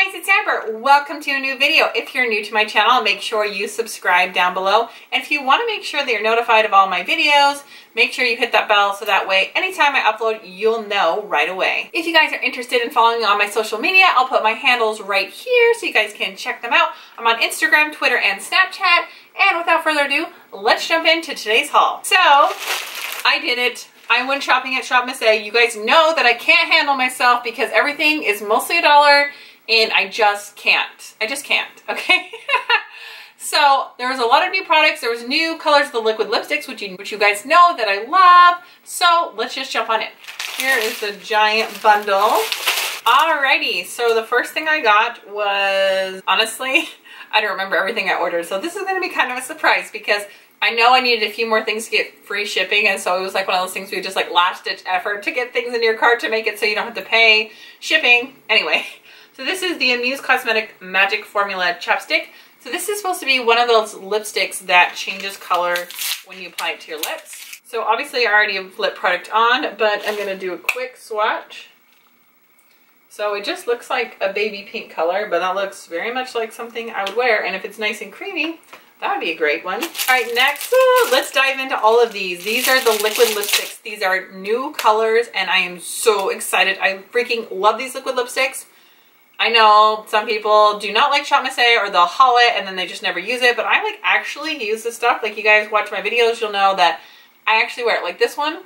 guys, it's Amber. Welcome to a new video. If you're new to my channel, make sure you subscribe down below. And if you want to make sure that you're notified of all my videos, make sure you hit that bell so that way anytime I upload, you'll know right away. If you guys are interested in following me on my social media, I'll put my handles right here so you guys can check them out. I'm on Instagram, Twitter, and Snapchat. And without further ado, let's jump into today's haul. So, I did it. I went shopping at Shop Miss A. You guys know that I can't handle myself because everything is mostly $1 and I just can't. I just can't, okay? So there was a lot of new products. There was new colors of the liquid lipsticks, which you guys know that I love. So let's just jump on it. Here is the giant bundle. Alrighty, so the first thing I got was, honestly, I don't remember everything I ordered. So this is gonna be kind of a surprise because I know I needed a few more things to get free shipping, and so it was like one of those things where you just like last ditch effort to get things in your cart to make it so you don't have to pay shipping. Anyway, so this is the Amuse Cosmetic Magic Formula Chapstick. So this is supposed to be one of those lipsticks that changes color when you apply it to your lips. So obviously I already have lip product on, but I'm gonna do a quick swatch. So it just looks like a baby pink color, but that looks very much like something I would wear, and if it's nice and creamy, that would be a great one. All right, next, let's dive into all of these. These are the liquid lipsticks. These are new colors, and I am so excited. I freaking love these liquid lipsticks. I know some people do not like Shop Miss A, or they'll haul it and then they just never use it, but I like actually use this stuff. Like, you guys watch my videos, you'll know that I actually wear it. Like this one,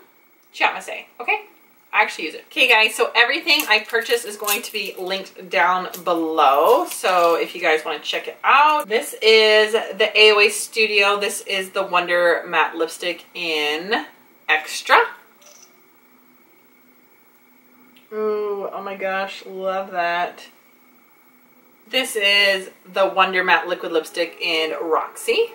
Shop Miss A, okay? I actually use it. Okay guys, so everything I purchased is going to be linked down below. So if you guys want to check it out. This is the AOA Studio. This is the Wonder Matte Lipstick in Extra. Ooh, oh my gosh, love that. This is the Wonder Matte Liquid Lipstick in Roxy.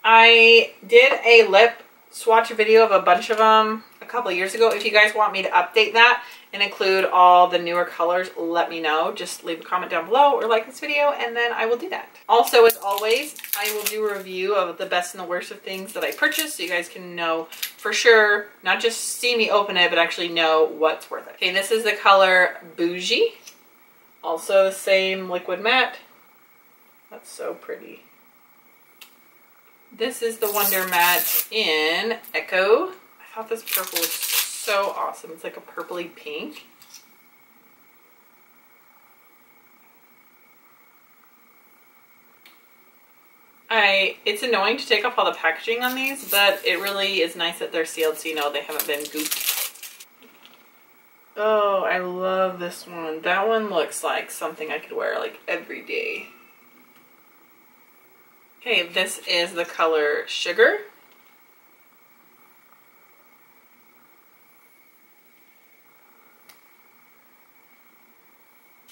I did a lip swatch video of a bunch of them a couple of years ago. If you guys want me to update that and include all the newer colors, let me know. Just leave a comment down below or like this video and then I will do that. Also, as always, I will do a review of the best and the worst of things that I purchased so you guys can know for sure, not just see me open it, but actually know what's worth it. Okay, this is the color Bougie. Also the same liquid matte. That's so pretty. This is the Wonder Matte in Echo. I thought this purple was so awesome. It's like a purpley pink. It's annoying to take off all the packaging on these, but it really is nice that they're sealed so you know they haven't been gooped. Oh, I love this one. That one looks like something I could wear like every day. Okay, this is the color Sugar.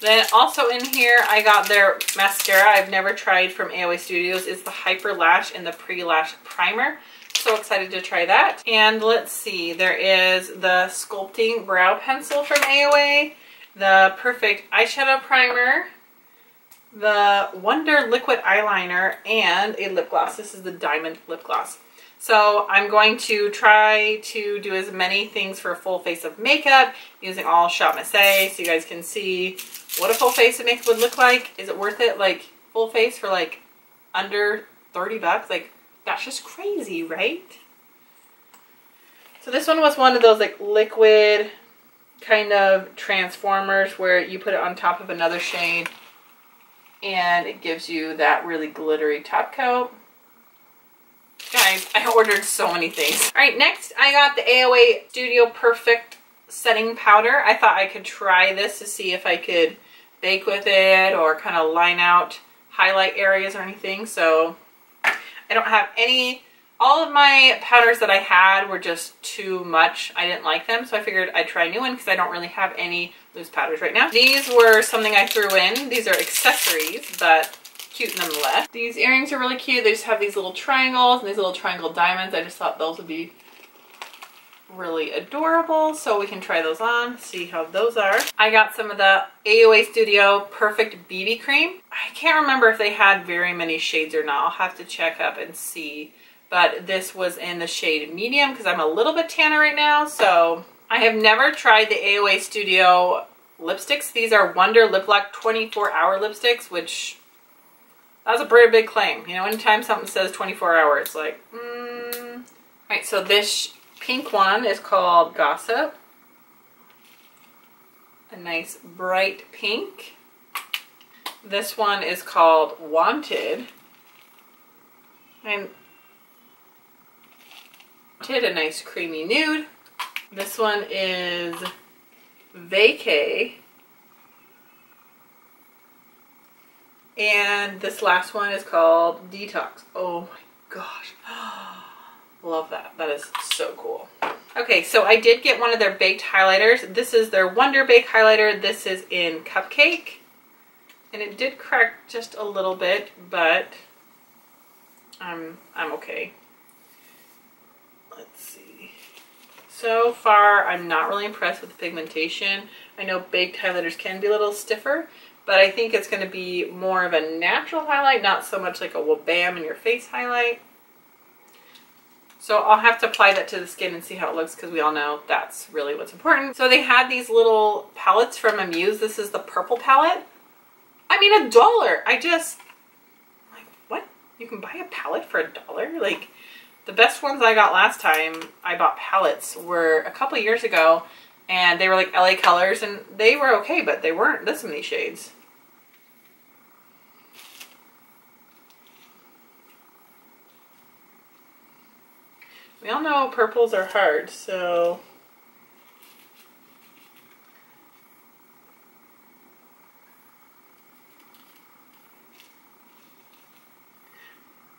Then also in here, I got their mascara I've never tried from AOA Studios. It's the Hyper Lash and the Pre-Lash Primer. So excited to try that. And let's see, there is the Sculpting Brow Pencil from AOA, the Perfect Eyeshadow Primer, the Wonder Liquid Eyeliner, and a lip gloss. This is the Diamond Lip Gloss. So I'm going to try to do as many things for a full face of makeup using all Shop Miss A so you guys can see what a full face of makeup would look like. Is it worth it? Like, full face for like under 30 bucks? Like, that's just crazy, right? So this one was one of those like liquid kind of transformers where you put it on top of another shade and it gives you that really glittery top coat. Guys, I ordered so many things. All right, next I got the AOA Studio Perfect Setting Powder. I thought I could try this to see if I could bake with it or kind of line out highlight areas or anything. So I don't have any, all of my powders that I had were just too much. I didn't like them, so I figured I'd try a new one because I don't really have any loose powders right now. These were something I threw in. These are accessories, but cute nonetheless. These earrings are really cute. They just have these little triangles and these little triangle diamonds. I just thought those would be really adorable, so we can try those on, see how those are. I got some of the AOA Studio Perfect BB Cream. I can't remember if they had very many shades or not. I'll have to check up and see. but this was in the shade medium because I'm a little bit tanner right now. So I have never tried the AOA Studio lipsticks. These are Wonder Liplock 24-hour lipsticks, which that's a pretty big claim. You know, anytime something says 24 hours, like, All right, so this pink one is called Gossip. A nice bright pink. This one is called Wanted. And a nice creamy nude. This one is Vacay. And this last one is called Detox. Oh my gosh. Love that. That is so cool. Okay, so I did get one of their baked highlighters. This is their Wonder Bake highlighter. This is in Cupcake. And it did crack just a little bit, but I'm okay. Let's see. So far, I'm not really impressed with the pigmentation. I know baked highlighters can be a little stiffer, but I think it's going to be more of a natural highlight, not so much like a wha-bam in your face highlight. So I'll have to apply that to the skin and see how it looks, because we all know that's really what's important. So they had these little palettes from Amuse. This is the purple palette. I mean, $1. Like, what? You can buy a palette for $1? Like, the best ones I got last time I bought palettes were a couple years ago, and they were like LA Colors, and they were okay, but they weren't this many shades. We all know purples are hard, so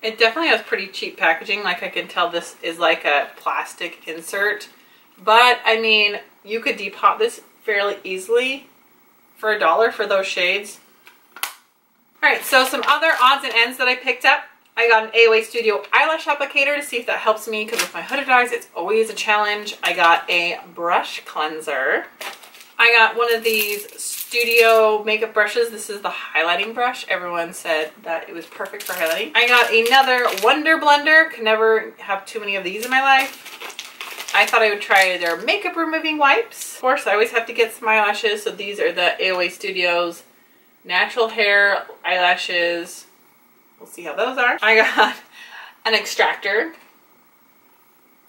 it definitely has pretty cheap packaging. Like, I can tell this is like a plastic insert, but I mean, you could depot this fairly easily for $1 for those shades. All right, so some other odds and ends that I picked up. I got an AOA Studio eyelash applicator to see if that helps me, because with my hooded eyes, it's always a challenge. I got a brush cleanser. I got one of these Studio makeup brushes. This is the highlighting brush. Everyone said that it was perfect for highlighting. I got another Wonder Blender. Can never have too many of these in my life. I thought I would try their makeup removing wipes. Of course, I always have to get some eyelashes, so these are the AOA Studios natural hair eyelashes. We'll see how those are. I got an extractor,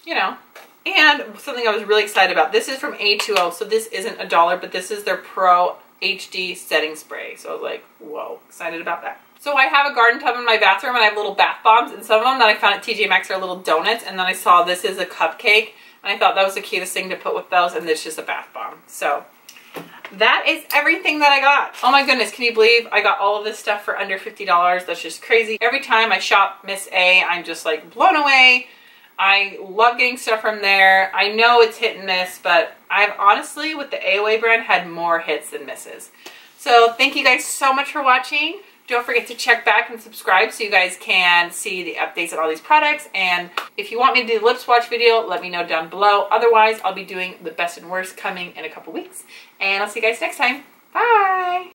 you know, and something I was really excited about. This is from A2O, so this isn't $1, but this is their Pro HD setting spray. So I was like, whoa, excited about that. So I have a garden tub in my bathroom, and I have little bath bombs, and some of them that I found at TJ Maxx are little donuts, and then I saw this is a cupcake, and I thought that was the cutest thing to put with those, and it's just a bath bomb. So that is everything that I got. Oh my goodness, can you believe I got all of this stuff for under $50? That's just crazy. Every time I shop Miss A, I'm just like blown away. I love getting stuff from there. I know it's hit and miss, but I've honestly, with the AOA brand, had more hits than misses. So thank you guys so much for watching. Don't forget to check back and subscribe so you guys can see the updates on all these products. And if you want me to do a lip swatch video, let me know down below. Otherwise, I'll be doing the best and worst coming in a couple weeks. And I'll see you guys next time. Bye!